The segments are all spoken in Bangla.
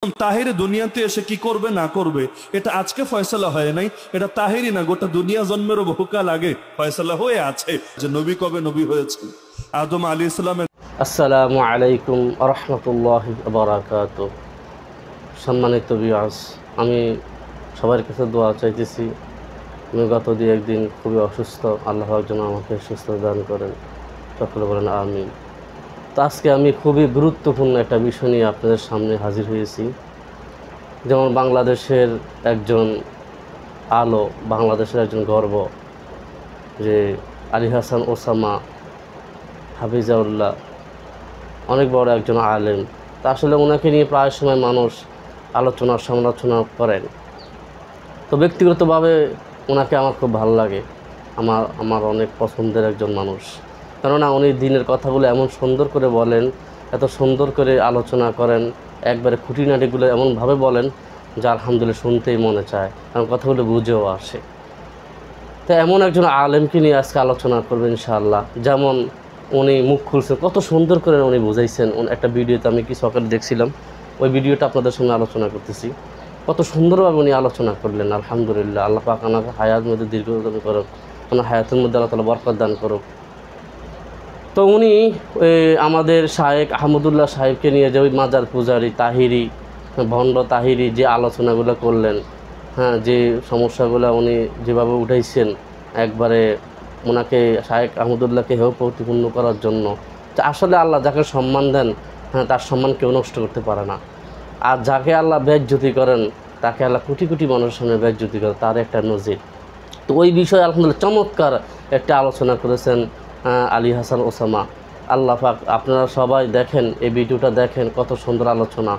তাহির দুনিয়াতে এসে কি করবে না করবে এটা আজকে ফয়সালা হয় নাই, এটা তাহিরি না, গোটা দুনিয়া জন্মেরও বহুকাল আগে ফয়সালা হয়ে আছে যে নবী কবে নবী হয়েছে। আদম আলাইহিস সালামের। আসসালামু আলাইকুম রাহমাতুল্লাহি ওয়া বারাকাতুহু। সম্মানিত ভিউয়ার্স, আমি সবার কাছে দোয়া চাইতেছি। আমি গত একদিন খুবই অসুস্থ, আল্লাহ যেন আমাকে সুস্থ দান করেন, সকলে বলেন আমিন। তো আজকে আমি খুবই গুরুত্বপূর্ণ একটা বিষয় নিয়ে আপনাদের সামনে হাজির হয়েছি। যেমন বাংলাদেশের একজন আলো, বাংলাদেশের একজন গর্ব, যে আলী হাসান ওসামা হাফিজাউল্লাহ, অনেক বড় একজন আলেম। তা আসলে ওনাকে নিয়ে প্রায় সময় মানুষ আলোচনা সমালোচনা করেন। তো ব্যক্তিগতভাবে ওনাকে আমার খুব ভালো লাগে, আমার অনেক পছন্দের একজন মানুষ। কেননা উনি দিনের কথাগুলো এমন সুন্দর করে বলেন, এত সুন্দর করে আলোচনা করেন, একবারে খুঁটিনাটিগুলো এমনভাবে বলেন যা আলহামদুলিল্লাহ শুনতেই মনে চায়, কারণ কথাগুলো বুঝেও আসে। তো এমন একজন আলেমকে নিয়ে আজকে আলোচনা করবেন ইনশাআল্লাহ। যেমন উনি মুখ খুলছেন, কত সুন্দর করে উনি বুঝাইছেন। একটা ভিডিওতে আমি কি সকালে দেখছিলাম, ওই ভিডিওটা আপনাদের সঙ্গে আলোচনা করতেছি। কত সুন্দরভাবে উনি আলোচনা করলেন। আলহামদুলিল্লাহ, আল্লাহ পাক ওনাকে হায়াতের মধ্যে দীর্ঘতম করুক, ওনার হায়াতের মধ্যে আল্লাহ তাআলা বরকত দান করুক। তো উনি আমাদের শায়েখ আহমদুল্লাহ সাহেবকে নিয়ে যে ওই মাজার পূজারি তাহিরি, ভণ্ড তাহিরি যে আলোচনাগুলো করলেন, হ্যাঁ, যে সমস্যাগুলো উনি যেভাবে উঠাইছেন, একবারে ওনাকে শায়েখ আহমদুল্লাহকে হেয় প্রতিপূর্ণ করার জন্য। আসলে আল্লাহ যাকে সম্মান দেন, হ্যাঁ, তার সম্মান কেউ নষ্ট করতে পারে না। আর যাকে আল্লাহ বেজ্জতি করেন, তাকে আল্লাহ কোটি কোটি মানুষের সামনে বেজ্জতি করেন, তার একটা নজির। তো ওই বিষয়ে আলহামদুলিল্লাহ চমৎকার একটা আলোচনা করেছেন আলী হাসান ওসামা। আল্লাহ পাক, আপনারা সবাই দেখেন, এই ভিডিওটা দেখেন, কত সুন্দর আলোচনা।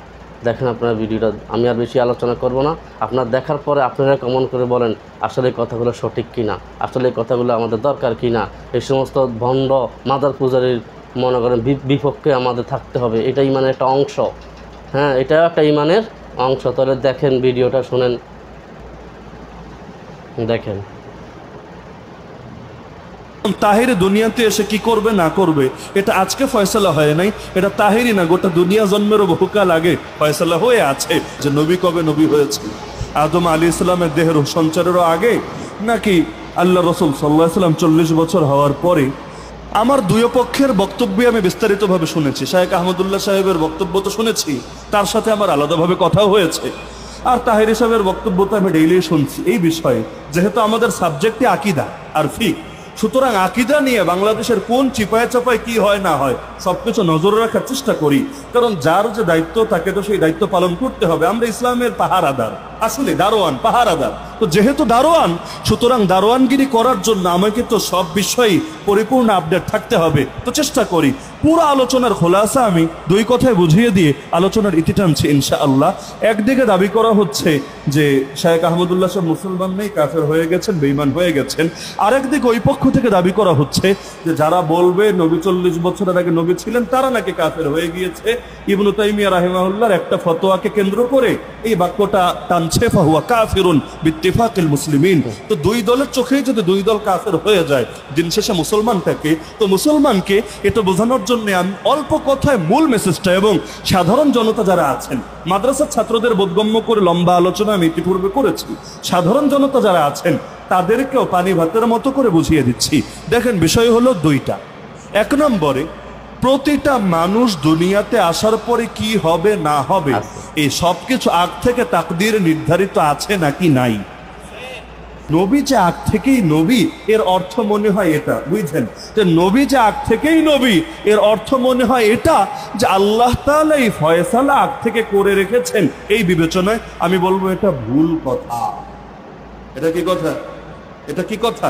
দেখেন আপনারা ভিডিওটা, আমি আর বেশি আলোচনা করব না। আপনার দেখার পরে আপনারা কমেন্ট করে বলেন আসলে এই কথাগুলো সঠিক কিনা, আসলে এই কথাগুলো আমাদের দরকার কিনা। এই সমস্ত ভণ্ড মাদার পূজারীর মনে করেন বিপক্ষে আমাদের থাকতে হবে, এটা ইমানের একটা অংশ। হ্যাঁ, এটাও একটা ইমানের অংশ। তাহলে দেখেন ভিডিওটা, শুনেন, দেখেন। তাহির দুনিয়াতে এসে কি করবে না করবে এটা আজকে ফয়সালা হয় নাই, এটা তাহিরি না, গোটা দুনিয়া জন্মেরও বহুকাল আগে ফয়সালা হয়ে আছে যে নবী কবে নবী হয়েছে। আদম আলাইহিস সালামের দেহের সঞ্চারেরও আগে, নাকি আল্লাহ রসুল সাল্লাল্লাহু আলাইহি ওয়াসাল্লাম 40 বছর হওয়ার পরে। আমার দুই পক্ষের বক্তব্য আমি বিস্তারিতভাবে শুনেছি। শায়েখ আহমদুল্লাহ সাহেবের বক্তব্য তো শুনেছি, তার সাথে আমার আলাদাভাবে কথাও হয়েছে। আর তাহিরি সাহেবের বক্তব্য তো আমি ডেইলি শুনছি এই বিষয়ে, যেহেতু আমাদের সাবজেক্টই আকীদা আর ফিকহ। সুতরাং আকীদা নিয়ে বাংলাদেশের কোন চিপায় চাপায় কি হয় না হয় সবকিছু নজরে রাখার চেষ্টা করি, কারণ যার যে দায়িত্ব তাকে তো সেই দায়িত্ব পালন করতে হবে। আমরা ইসলামের পাহারাদার, আসলে দারোয়ান, পাহারাদার। তো যেহেতু দারোয়ান, সুতরাং দারোয়ানগিরি করার জন্য আমাকে তো সব বিষয়েই পরিপূর্ণ আপডেট থাকতে হবে। তো চেষ্টা করি পুরো আলোচনার খোলাসা আমি দুই কথায় বুঝিয়ে দিয়ে আলোচনার ইতি টানছি ইনশাআল্লাহ। একদিকে দাবি করা হচ্ছে যে শায়েখ আহমদুল্লাহ সাহেব মুসলমান নেই, কাফের হয়ে গেছেন, বেঈমান হয়ে গেছেন। আরেকদিকে ওই পক্ষ থেকে দাবি করা হচ্ছে যে যারা বলবে নবী 40 বছরের আগে নবী ছিলেন, তারা নাকি কাফের হয়ে গিয়েছে। ইবনু তাইমিয়া রাহিমাহুল্লাহর একটা ফতোয়াকে কেন্দ্র করে এই বাক্যটা টানছে, ফাহুয়া কাফিরুন বিত্তিফাকিল মুসলিমিন। তো দুই দলের চোখেই যদি দুই দল কাফের হয়ে যায়, দিন শেষে মুসলমানটাকে, তো মুসলমানকে এটা বোঝানোর জন্য আমি অল্প কথায় মূল মেসেজটা, এবং সাধারণ জনতা যারা আছেন, মাদ্রাসার ছাত্রদের বোধগম্য করে লম্বা আলোচনা আমি ইতিপূর্বে করেছি, সাধারণ জনতা যারা আছেন তাদেরকেও পানি ভাতের মতো করে বুঝিয়ে দিচ্ছি। দেখেন, বিষয় হলো দুইটা। এক নম্বরে, প্রতিটা মানুষ দুনিয়াতে আসার পরে কি হবে না হবে এই সব কিছু আগ থেকে তাকদীর নির্ধারিত আছে নাকি নাই। নবী যে আগ থেকেই নবী, এর অর্থ মনে হয় এটা, বুঝছেন, যে নবী যে আগ থেকেই নবী, এর অর্থ মনে হয় এটা যে আল্লাহ তাআলা এই ফয়সালা আগ থেকে করে রেখেছেন। এই বিবেচনায় আমি বলবো এটা ভুল কথা। এটা কি কথা? এটা কি কথা?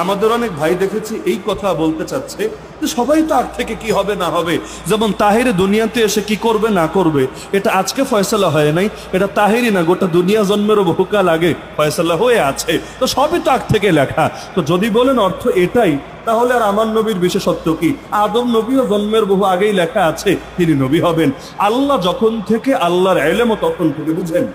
আমাদের অনেক ভাই দেখেছি এই কথা বলতে চাচ্ছে যে সবাই তো আগ থেকে কি হবে না হবে। যেমন তাহির দুনিয়াতে এসে কি করবে না করবে এটা আজকে ফয়সালা হয় নাই, এটা তাহিরি না, গোটা দুনিয়া জন্মেরও বহুকাল আগে ফয়সালা হয়ে আছে। তো সবই তো আগ থেকে লেখা। তো যদি বলেন অর্থ এটাই, তাহলে আর আমার নবীর বিশেষত্ব কি? আদম নবীও জন্মের বহু আগেই লেখা আছে তিনি নবী হবেন। আল্লাহ যখন থেকে আল্লাহর ইলমও তখন থেকে, বুঝেন,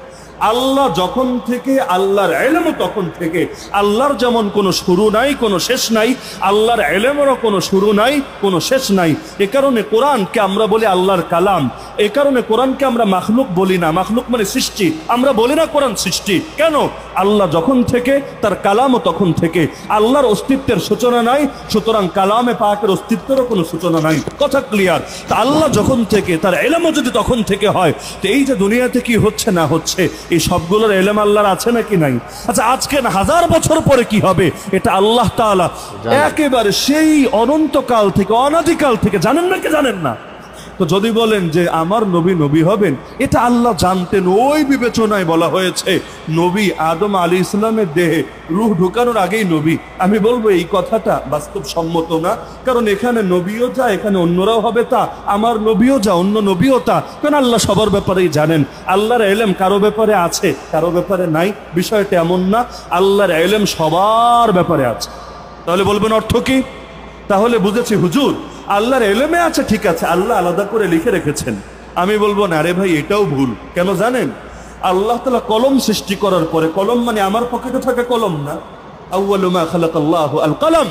আল্লাহ যখন থেকে আল্লাহর ইলমও তখন থেকে। আল্লাহর যেমন কোনো শুরু নাই, কোনো শেষ নাই, আল্লাহর ইলমেরও কোনো শুরু নাই, নাই, কোনো শেষ নাই। এ কারণে কোরআনকে আমরা বলি আল্লাহর কালাম। এ কারণে কোরআনকে আমরা মাখলুক বলি না। মাখলুক মানে সৃষ্টি, আমরা বলি না কোরআন সৃষ্টি। কেন? আল্লাহ যখন থেকে তার কালামও তখন থেকে। আল্লাহর অস্তিত্বের সূচনা নাই, সুতরাং কালামে পাকের অস্তিত্বেরও কোনো সূচনা নাই। কথা ক্লিয়ার? তা আল্লাহ যখন থেকে তার এলেমও যদি তখন থেকে হয়, তো এই যে দুনিয়াতে কি হচ্ছে না হচ্ছে, এই সবগুলোর এলেম আল্লাহর আছে নাকি নাই? আচ্ছা, আজকে না 1000 বছর পরে কি হবে, এটা আল্লাহ তাআলা একেবারে সেই অনন্তকাল থেকে, অনাদিকাল থেকে জানেন নাকি জানেন না? তো যদি বলেন যে আমার নবী নবী হবেন, এটা আল্লাহ জানতেন। ওই বিবেচনায় বলা হয়েছে নবী আদম আলাইহিস সালামের দেহে রূহ ঢুকানোর আগেই নবী। আমি বলবো এই কথাটা বাস্তবসম্মত না, কারণ এখানে নবীও যা, এখানে অন্যরাও হবে তা, আমার নবীও যা, অন্য নবীও তা। কারণ আল্লাহ সবার ব্যাপারেই জানেন। আল্লাহর ইলম কারো ব্যাপারে আছে, কারো ব্যাপারে নাই, বিষয়টা এমন না। আল্লাহর ইলম সবার ব্যাপারে আছে। তাহলে বলবেন অর্থ কি? তাহলে বুঝেছি হুজুর আল্লাহর এলেমে আছে, ঠিক আছে, আল্লাহ আলাদা করে লিখে রেখেছেন। আমি বলবো না রে ভাই, এটাও ভুল। কেন জানেন? আল্লাহ তাআলা কলম সৃষ্টি করার পরে, কলম মানে আমার পকেটে থাকা কলম না, আউয়ালু মা খালাকাল্লাহু আল কলম।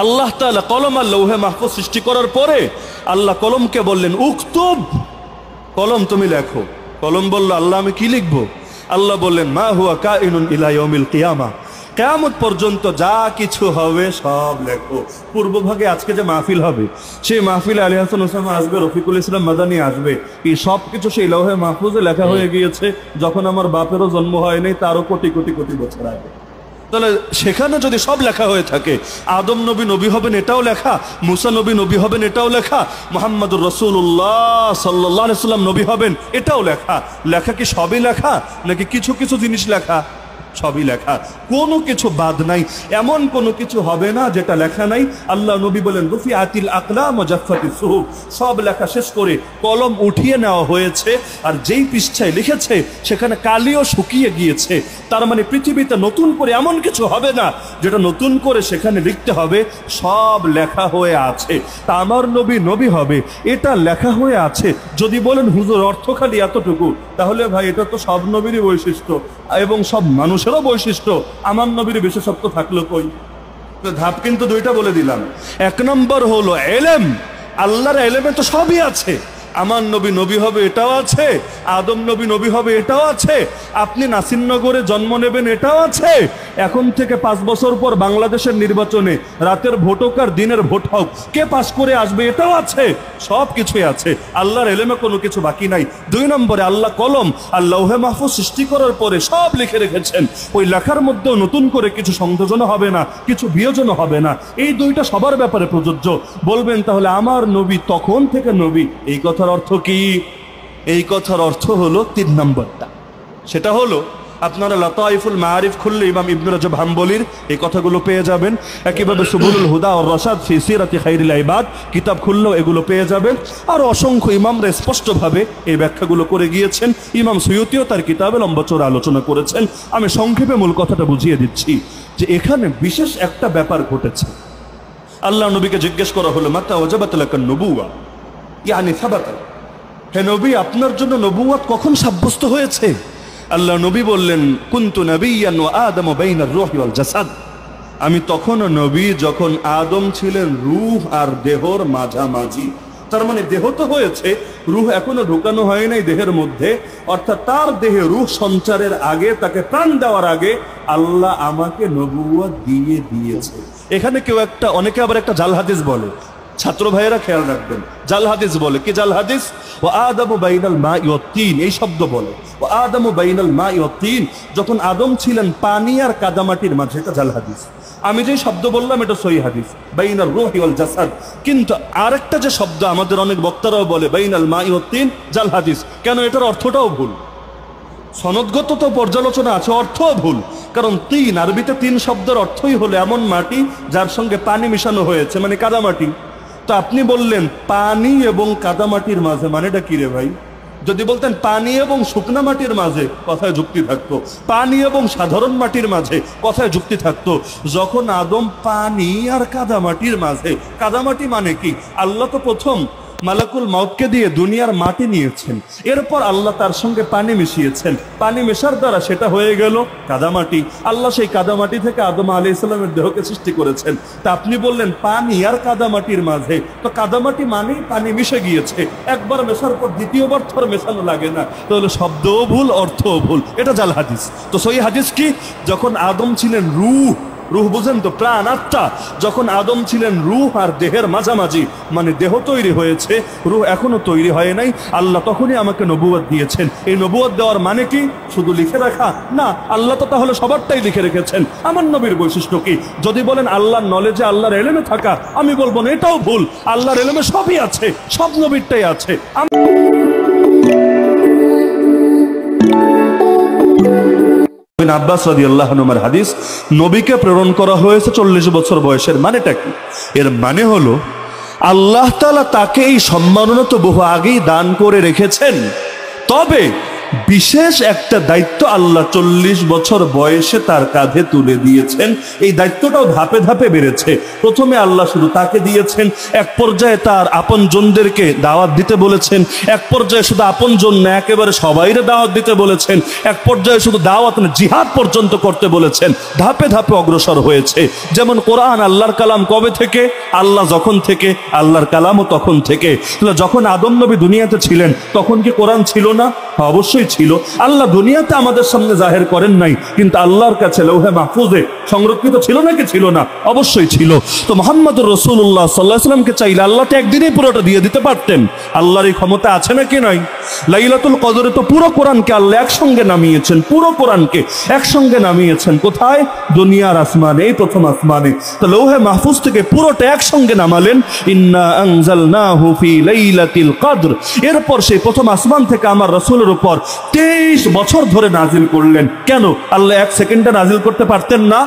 আল্লাহ তাআলা কলম আর লৌহে মাহফুজ সৃষ্টি করার পরে আল্লাহ কলমকে বললেন উকতুব, কলম তুমি লেখো। কলম বলল আল্লাহ আমি কি লিখবো? আল্লাহ বললেন মা হুয়া কাইনুন ইলা ইয়াউমিল কিয়ামা, কিয়ামত পর্যন্ত যা কিছু হবে সব লেখো। পূর্বভাগে আজকে যে মাহফিল হবে, সেই মাহফিলে আলী হাসান ওসামা আসবে, রফিকুল ইসলাম মাদানী আসবে, এই সব কিছু সেই লৌহে মাহফুজে লেখা হয়ে গিয়েছে যখন আমার বাপেরও জন্ম হয় নাই, তারও কোটি কোটি কোটি বছর আগে। তাহলে সেখানে যদি সব লেখা হয়ে থাকে, আদম নবী নবী হবেন এটাও লেখা, মুসা নবী নবী হবেন এটাও লেখা, মুহাম্মদুর রাসূলুল্লাহ সাল্লাল্লাহু আলাইহি ওয়াসাল্লাম নবী হবেন এটাও লেখা। লেখা কি সবই লেখা, নাকি কিছু কিছু জিনিস লেখা? সবই লেখা, কোনো কিছু বাদ নাই। এমন কোনো কিছু হবে না যেটা লেখা নাই। আল্লাহ নবী বলেন রুফিআতিল আকলাম ওয়া জাফফাতিস সুহুফ, সব লেখা শেষ করে কলম উঠিয়ে নেওয়া হয়েছে, আর যেই পৃষ্ঠায় লিখেছে সেখানে কালিও শুকিয়ে গিয়েছে। তার মানে পৃথিবীতে নতুন করে এমন কিছু হবে না যেটা নতুন করে সেখানে লিখতে হবে, সব লেখা হয়ে আছে। তা আমার নবী নবী হবে এটা লেখা হয়ে আছে। যদি বলেন হুজুর অর্থ খালি এতটুকু, তাহলে ভাই এটা তো সব নবীরই বৈশিষ্ট্য এবং সব মানুষেরও বৈশিষ্ট্য, আমার নবীর বিশেষত্ব থাকলো কই? ধাপ কিন্তু দুইটা বলে দিলাম। এক নম্বর হলো এলেম, আল্লাহর এলেমে তো সবই আছে। আমার নবী নবী হবে এটাও আছে, আদম নবী নবী হবে এটাও আছে, আপনি নাসিরনগরে জন্ম নেবেন এটাও আছে। এখন থেকে 5 বছর পর বাংলাদেশের নির্বাচনে রাতের ভোট হোক আর দিনের ভোট হোক, কে পাস করে আসবে এটাও আছে। সব কিছুই আছে, আল্লাহর এলেমে কোনো কিছু বাকি নাই। 2 নম্বরে আল্লাহ কলম আর লৌহে মাহফুজ সৃষ্টি করার পরে সব লিখে রেখেছেন। ওই লেখার মধ্যেও নতুন করে কিছু সংযোজন হবে না, কিছু বিয়োজন হবে না। এই দুইটা সবার ব্যাপারে প্রযোজ্য। বলবেন তাহলে আমার নবী তখন থেকে নবী, এই কথার অর্থ কি? এই কথার অর্থ হলো 3 নম্বরটা, সেটা হলো আপনারা লাতাইফুল মাআরিফ খুললে ইমাম ইবনে রাজব হাম্বলির এই কথাগুলো পেয়ে যাবেন। একইভাবে সুবুলুল হুদা ওয়ার রাশাদ ফি সিরাতি খাইরিল ইবাদ কিতাব খুললেও এগুলো পেয়ে যাবেন। আর অসংখ্য ইমামরা স্পষ্টভাবে এই ব্যাখ্যাগুলো করে গিয়েছেন। ইমাম সুয়ুতিও তার কিতাবে লম্বা চওড়া আলোচনা করেছেন। আমি সংক্ষেপে মূল কথাটা বুঝিয়ে দিচ্ছি যে এখানে বিশেষ একটা ব্যাপার ঘটেছে। আল্লাহ নবীকে জিজ্ঞেস করা হলো মাতা ওয়াজাবাত লাকান নবুওয়া, ইয়ানি সাবাতা, হে নবী আপনার জন্য নবুয়ত কখন সাব্যস্ত হয়েছে? আল্লাহ নবী বললেন কুনতু নাবিয়্যান ওয়া আদম বাইনার রূহি ওয়াল জাসাদ, আমি তখনও নবী যখন আদম ছিলেন রূহ আর দেহর মাঝামাঝি। তার মানে দেহ তো হয়েছে, রূহ এখনো ঢুকানো হয় নাই দেহের মধ্যে, অর্থাৎ তার দেহে রূহ সঞ্চারের আগে, তাকে প্রাণ দেওয়ার আগে আল্লাহ আমাকে নবুয়ত দিয়ে দিয়েছে। এখানে কেউ অনেকে আবার একটা জাল হাদিস বলে, ছাত্র ভাইয়েরা খেয়াল রাখবেন, জাল হাদিস বলে কি? জাল হাদিস ও আদমু বাইনাল মাই ওয়াত তিন, এই শব্দ বলে ও আদমু বাইনাল মাই ওয়াত তিন, যখন আদম ছিলেন পানি আর কাদামাটির মাঝে, এটা জাল হাদিস। আমি যে শব্দ বললাম এটা সহি হাদিস, বাইনাল রূহি ওয়াল জাসাদ। কিন্তু আরেকটা যে শব্দ আমাদের অনেক বক্তারাও বলে বাইনাল মাই ওয়াত তিন, জাল হাদিস। কেন? এটার অর্থটাও ভুল, সনদগত তো পর্যালোচনা আছে, অর্থও ভুল। কারণ তিন, আরবিতে 3 শব্দের অর্থই হলো এমন মাটি যার সঙ্গে পানি মিশানো হয়েছে, মানে কাদামাটি। তো আপনি বললেন পানি এবং কাদামাটির মাঝে, মানেটা কি রে ভাই? যদি বলতেন পানি এবং শুকনা মাটির মাঝে, কথায় যুক্তি থাকতো। পানি এবং সাধারণ মাটির মাঝে, কথায় যুক্তি থাকতো। যখন আদম পানি আর কাদামাটির মাঝে, কাদামাটি মানে কি? আল্লাহ তো প্রথম মালাকুল মাউতকে দিয়ে দুনিয়ার মাটি নিয়েছেন, এরপর আল্লাহ তার সঙ্গে পানি মিশিয়েছেন, পানি মেশার দ্বারা সেটা হয়ে গেল কাদামাটি। আল্লাহ সেই কাদামাটি থেকে আদম আলাইহিস সালামের দেহকে সৃষ্টি করেছেন। তা আপনি বললেন পানি আর কাদামাটির মাঝে, তো কাদামাটি মানেই পানি মিশে গিয়েছে, একবার মেশার পর দ্বিতীয়বার থর মেশানো লাগে না, তাহলে শব্দও ভুল অর্থও ভুল। এটা জাল হাদিস। তো সহি হাদিস কি? যখন আদম ছিলেন রূহ, রূহ বুঝেন তো, প্রাণ আত্মা, যখন আদম ছিলেন রূহ আর দেহের মাঝামাঝি, মানে দেহ তৈরি হয়েছে, রূহ এখনো তৈরি হয় নাই, আল্লাহ তখনই আমাকে নবুয়ত দিয়েছেন। এই নবুয়ত দেওয়ার মানে কি? শুধু লিখে রাখা না, আল্লাহ তো তাহলে সবারটাই লিখে রেখেছেন। আমার নবীর বৈশিষ্ট্য কি? যদি বলেন আল্লাহর নলেজে, আল্লাহর এলেমে থাকা, আমি বলবো না, এটাও ভুল। আল্লাহর এলেমে সবই আছে, সব নবীরটাই আছে। আব্বাস রাদিয়াল্লাহু আনহুর হাদিস, নবীকে প্রেরণ করা হয়েছে 40 বছর বয়সের। মানেটা কি? এর মানে হলো আল্লাহ তাআলা তাকে এই সম্মাননা তো বহু আগেই দান করে রেখেছেন, তবে বিশেষ একটা দায়িত্ব আল্লাহ 40 বছর বয়সে তার কাঁধে তুলে দিয়েছেন। এই দায়িত্বটাও ধাপে ধাপে বেড়েছে। প্রথমে আল্লাহ শুধু তাকে দিয়েছেন, এক পর্যায়ে তার আপনজনদেরকে দাওয়াত দিতে বলেছেন, এক পর্যায়ে শুধু আপনজন না একেবারে সবাইরে দাওয়াত দিতে বলেছেন, এক পর্যায়ে শুধু দাওয়াত না জিহাদ পর্যন্ত করতে বলেছেন। ধাপে ধাপে অগ্রসর হয়েছে। যেমন কোরআন আল্লাহর কালাম কবে থেকে? আল্লাহ যখন থেকে, আল্লাহর কালামও তখন থেকে। যখন আদম নবী দুনিয়াতে ছিলেন তখন কি কোরআন ছিল না? অবশ্যই ছিল। আল্লাহ দুনিয়াতে আমাদের সামনে জাহের করেন নাই, কিন্তু আল্লাহর কাছে লৌহে মাহফুজে সংরক্ষিত ছিল নাকি ছিল না? অবশ্যই ছিল। তো মুহাম্মদুর রাসূলুল্লাহ সাল্লাল্লাহু আলাইহি ওয়াসাল্লামকে চাইলে আল্লাহ তো একদিনেই পুরোটা দিয়ে দিতে পারতেন। আল্লাহর এই ক্ষমতা আছে নাকি নাই? লাইলাতুল কদরে তো পুরো কোরআনকে আল্লাহ একসঙ্গে নামিয়েছেন, পুরো কোরআনকে একসঙ্গে নামিয়েছেন। কোথায়? দুনিয়ার আসমানে, এই প্রথম আসমানে। তো লৌহে মাহফুজ থেকে পুরোটা একসঙ্গে নামালেন, ইন্না আনজালনাহু ফি লাইলাতিল কদর। এরপর সেই প্রথম আসমান থেকে আমার রাসূলের উপর 23 বছর ধরে নাজিল করলেন। কেন? আল্লাহ এক সেকেন্ডে নাজিল করতে পারতেন না?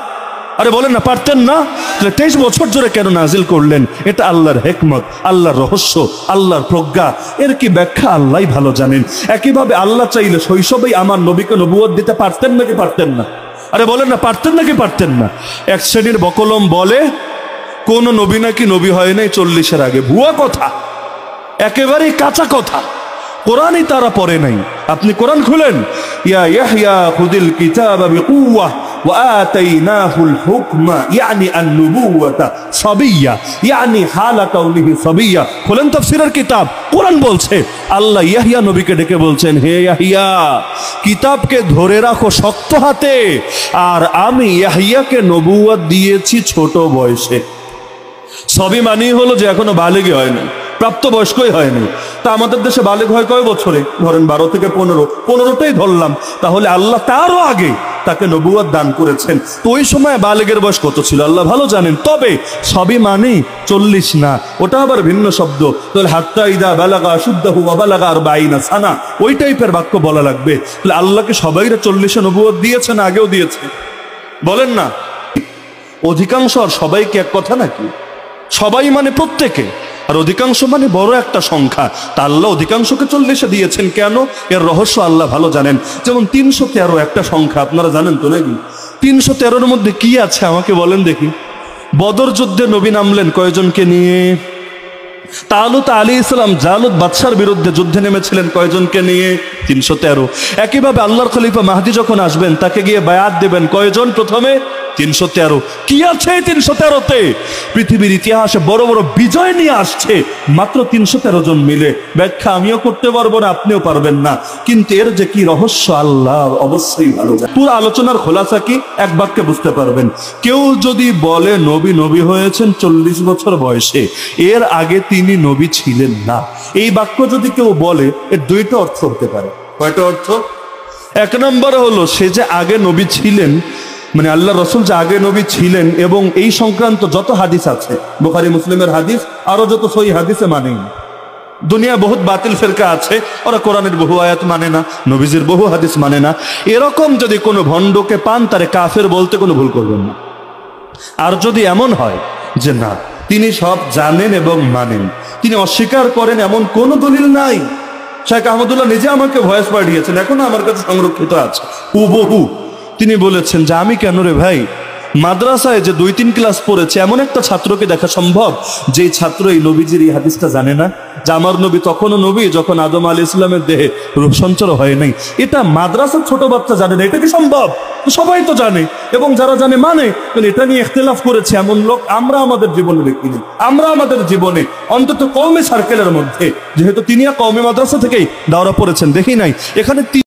আরে বলেন না, পারতেন না? 23 বছর ধরে কেন নাজিল করলেন? এটা আল্লাহর হিকমত, আল্লাহর রহস্য, আল্লাহর প্রজ্ঞা। এর কি ব্যাখ্যা আল্লাহই ভালো জানেন। একইভাবে আল্লাহ চাইলে শৈশবেই আমার নবীকে নবুয়ত দিতে পারতেন নাকি পারতেন না? আরে বলেন না, পারতেন নাকি পারতেন না? এক শ্রেণীর বকলম বলে কোন নবী নাকি নবী হয় নাই 40-এর আগে। ভুয়া কথা, একেবারেই কাঁচা কথা। কোরআনই তারা পড়ে নাই। আপনি কোরআন খুলেন, ইয়া ইয়াহইয়া খুযিল কিতাবা বিকুওয়া ওয়া আতাইনাহুল হুকমা ইয়ানি আন-নুবুওয়াতা সাবিয়্যা ইয়ানি হালা কাউনিহি সাবিয়্যা। খুলেন তাফসীরের কিতাব, কোরআন বলছে আল্লাহ ইয়াহইয়া নবীকে ডেকে বলছেন, হে ইয়াহইয়া কিতাবকে ধরে রাখো শক্ত হাতে, আর আমি ইয়াহইয়াকে নবুয়ত দিয়েছি ছোট বয়সে। সবই মানেই হলো যে এখনো বালেগই হয়নি, প্রাপ্তবয়স্কই হয়নি। তা আমাদের দেশে বালেগ হয় কয় বছরে? ধরেন 12 থেকে 15টাই ধরলাম। তাহলে আল্লাহ তারও আগে তাকে নবুয়ত দান করেছেন। তো ওই সময় বালেগের বয়স কত ছিল আল্লাহ ভালো জানেন। তবে সবই মানে 40 না, ওটা আবার ভিন্ন শব্দ। তাহলে হাত্তা ইদা বালাগা আশুদ্দাহু ওয়া বালাগা 40 সানা, ওই টাইপের বাক্য বলা লাগবে। তাহলে আল্লাহকে সবাইরা 40-এ নবুয়ত দিয়েছেন, আগেও দিয়েছে? বলেন না। অধিকাংশ আর সবাইকে এক কথা নাকি? সবাই মানে প্রত্যেকে, আর অধিকাংশ মানে বড় একটা সংখ্যা। তা আল্লাহ অধিকাংশকে 40-এ দিয়েছেন কেন? এর রহস্য আল্লাহ ভালো জানেন। যেমন 313 একটা সংখ্যা, আপনারা জানেন তো নাকি? 313-এর মধ্যে কি আছে আমাকে বলেন দেখি। বদর যুদ্ধে নবী নামলেন কয়জনকে নিয়ে? তালুত আলাইহিস সালাম জালুত বাদশার বিরুদ্ধে যুদ্ধে নেমেছিলেন কয়জনকে নিয়ে? 313। একইভাবে আল্লাহর খলিফা মাহদি যখন আসবেন তাকে গিয়ে বায়াত দেবেন কয়জন? প্রথমে 313। কি আছে 313-তে? পৃথিবীর ইতিহাসে বড় বড় বিজয় নিয়ে আসছে মাত্র 313 জন মিলে। ব্যাখ্যা আমিও করতে পারবো না, আপনিও পারবেন না, কিন্তু এর যে কি রহস্য আল্লাহ অবশ্যই ভালো জানেন। পুরো আলোচনার খোলাসা কি এক বাক্যে বুঝতে পারবেন। কেউ যদি বলে নবী নবী হয়েছেন 40 বছর বয়সে, এর আগে তিনি নবী ছিলেন না, এই বাক্য যদি কেউ বলে, এর দুইটা অর্থ হতে পারে। কয়টা অর্থ? এক নম্বরে হলো সে যে আগে নবী ছিলেন, মানে আল্লাহ রসুল যে আগে নবী ছিলেন, এবং এই সংক্রান্ত যত হাদিস আছে, বুখারী মুসলিমের হাদিস, আরো যত সহি হাদিসে মানেন। দুনিয়া বহুত বাতিল ফেরকা আছে, ওরা কোরআনের বহু আয়াত মানে না, নবীজির বহু হাদিস মানে না। এরকম যদি কোনো ভণ্ডকে পান, তারে কাফের বলতে কোনো ভুল করবেন না। আর যদি এমন হয় যে না, তিনি সব জানেন এবং মানেন, তিনি অস্বীকার করেন, এমন কোনো দলিল নাই। শেখ আহমদুল্লাহ নিজে আমাকে ভয়েস পাঠিয়েছেন, এখনো আমার কাছে সংরক্ষিত আছে হুবহু। তিনি বলেছেন যে আমি কেন রে ভাই মাদ্রাসায় যে 2-3 ক্লাস পড়েছে এমন একটা ছাত্রকে দেখা সম্ভব যে ছাত্র এই নবীজির এই হাদিসটা জানে না, যে আমার নবী তখনও নবী যখন আদম আলাইহিস সালামের দেহে রূহ সঞ্চার হয় নাই। এটা মাদ্রাসার ছোট বাচ্চা জানে না, এটা কি সম্ভব? সবাই তো জানে, এবং যারা জানে মানে। এটা নিয়ে ইখতিলাফ করেছে এমন লোক আমরা আমাদের জীবনে দেখিনি। আমরা আমাদের জীবনে অন্তত কওমি সার্কেলের মধ্যে, যেহেতু তিনি কওমি মাদ্রাসা থেকেই দাওরা পড়েছেন, দেখি নাই। এখানে